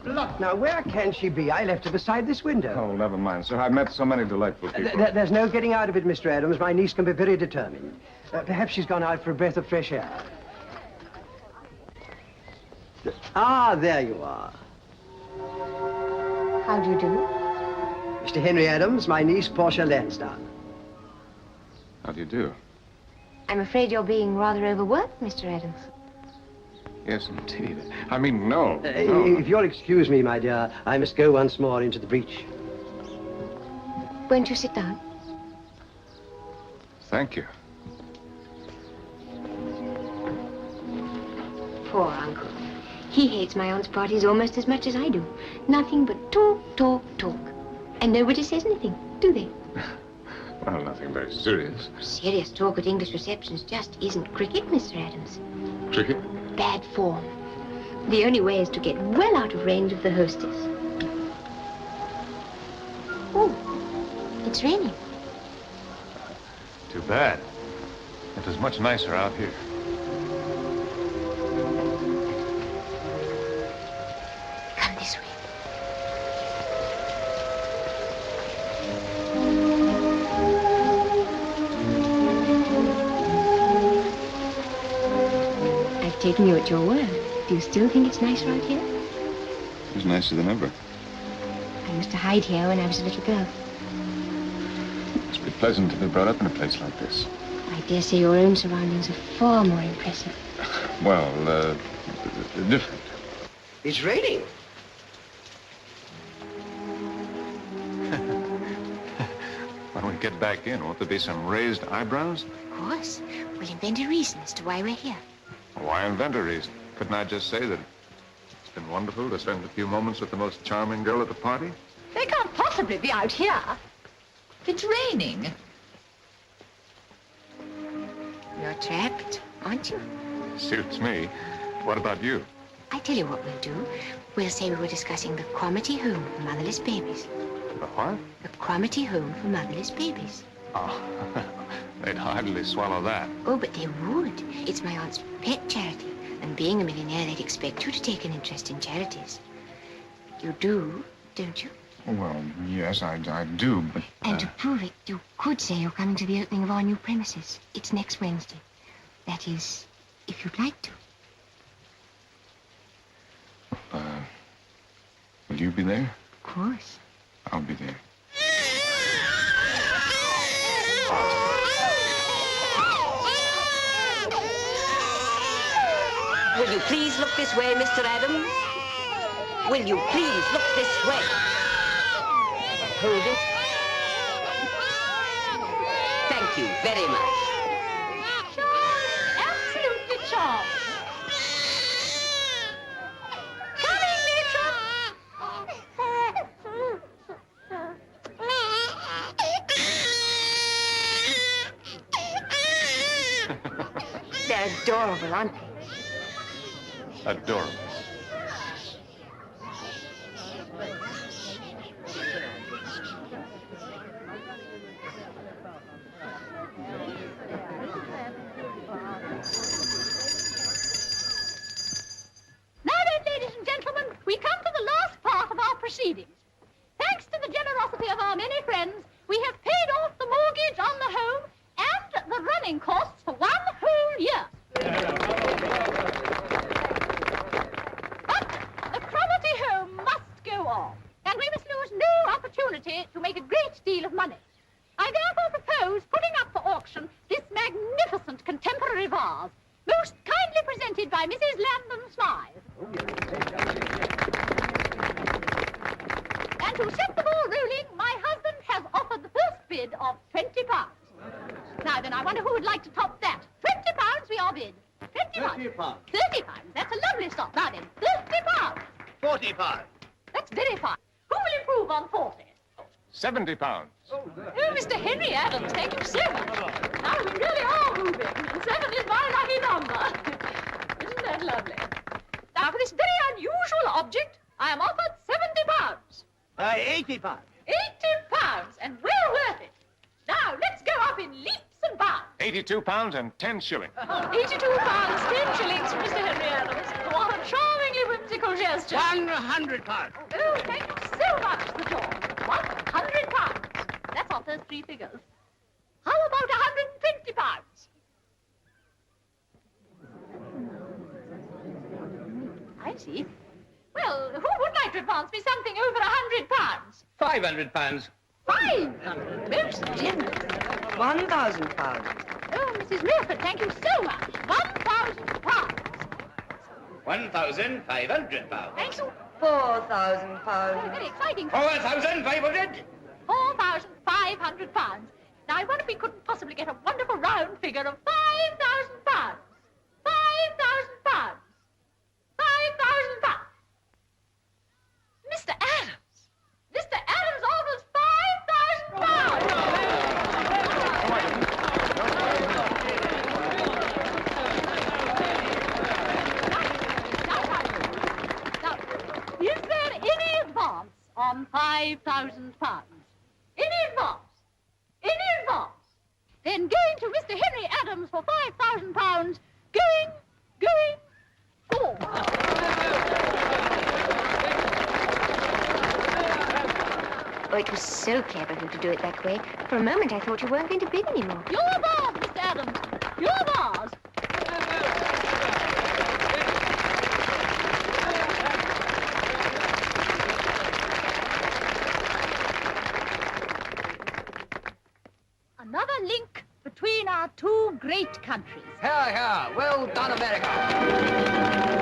blood. Now, where can she be? I left her beside this window. Oh, never mind, sir. I've met so many delightful people. There's no getting out of it, Mr. Adams. My niece can be very determined. Perhaps she's gone out for a breath of fresh air. Ah, there you are. How do you do? Mr. Henry Adams, my niece, Portia Lansdowne. How do you do? I'm afraid you're being rather overworked, Mr. Adams. Yes, indeed. I mean, no. If you'll excuse me, my dear, I must go once more into the breach. Won't you sit down? Thank you. Poor uncle. He hates my aunt's parties almost as much as I do. Nothing but talk, talk, talk. And nobody says anything, do they? Well, nothing very serious. Serious talk at English receptions just isn't cricket, Mr. Adams. Cricket? Bad form. The only way is to get well out of range of the hostess. Oh, it's raining. Too bad. It was much nicer out here. Come this way. I've taken you at your word. Do you still think it's nicer out here? It was nicer than ever. I used to hide here when I was a little girl. It must be pleasant to be brought up in a place like this. I dare say your own surroundings are far more impressive. Well, different. It's raining. When we get back in, won't there be some raised eyebrows? Of course. We'll invent a reason as to why we're here. Why invent a reason? Couldn't I just say that it's been wonderful to spend a few moments with the most charming girl at the party? They can't possibly be out here. It's raining. You're trapped, aren't you? Suits me. What about you? I tell you what we'll do. We'll say we were discussing the Cromarty Home for Motherless Babies. The what? The Cromarty Home for Motherless Babies. Oh, they'd hardly swallow that. Oh, but they would. It's my aunt's pet charity. And being a millionaire, they'd expect you to take an interest in charities. You do, don't you? Well, yes, I do, but... And to prove it, you could say you're coming to the opening of our new premises. It's next Wednesday. That is, if you'd like to. Will you be there? Of course. I'll be there. Will you please look this way, Mr. Adams? Will you please look this way? Hold it. Thank you very much. Absolutely charming. Coming, Mitra. They're adorable, aren't they? Adorable. Now then, ladies and gentlemen, we come to the last part of our proceedings. Thanks to the generosity of our many friends, we have paid off the mortgage on the home and the running costs for 1 whole year. But the Cromarty home must go on, and we must lose no opportunity to make a great deal of money. I therefore propose putting up for auction this magnificent contemporary vase, most kindly presented by Mrs. Landon Smythe. And to set the ball rolling, my husband has offered the first bid of £20. Now then, I wonder who would like to top that. £20 we are bid. £20. £30. £30. That's a lovely stop. Now then, £30. £40. That's very fine. Who will improve on 40? £70. Oh, Mr. Henry Adams, thank you so much. Now we really are moving, and 7 is my lucky number. Isn't that lovely? Now, for this very unusual object, I am offered £70. £80. £80, and well worth it. Now, let's go up in leaps and bounds. £82 and 10 shillings. £82, 10 shillings, Mr. Henry Adams. What a charmingly whimsical wonderful gesture. 100 pounds. Oh, thank you so much, Sir George. 100 pounds. That's off those three figures. How about 120 pounds? I see. Well, who would like to advance me something over 100 pounds? 500 pounds. 500. Most generous. 1,000 pounds. Oh, Mrs. Milford, thank you so much. 1,000 pounds. 1,500 pounds. Thank you. 4,000 Oh, pounds. very exciting. 4,500. 4,500 pounds. Now, I wonder if we couldn't possibly get a wonderful round figure of 5,000 pounds. 5,000 pounds. 5,000 pounds. Mr. Adams. Mr. Adams offers 5,000 pounds. Now, is there any advance on 5,000 pounds? Any advance? Any advance? Then going to Mr. Henry Adams for 5,000 pounds. Going. Oh. Oh, it was so clever of you to do it that way. For a moment, I thought you weren't going to bid anymore. Your bars, Mr. Adams. Your bars. Another link between our two great countries. Here, here. Well done, America.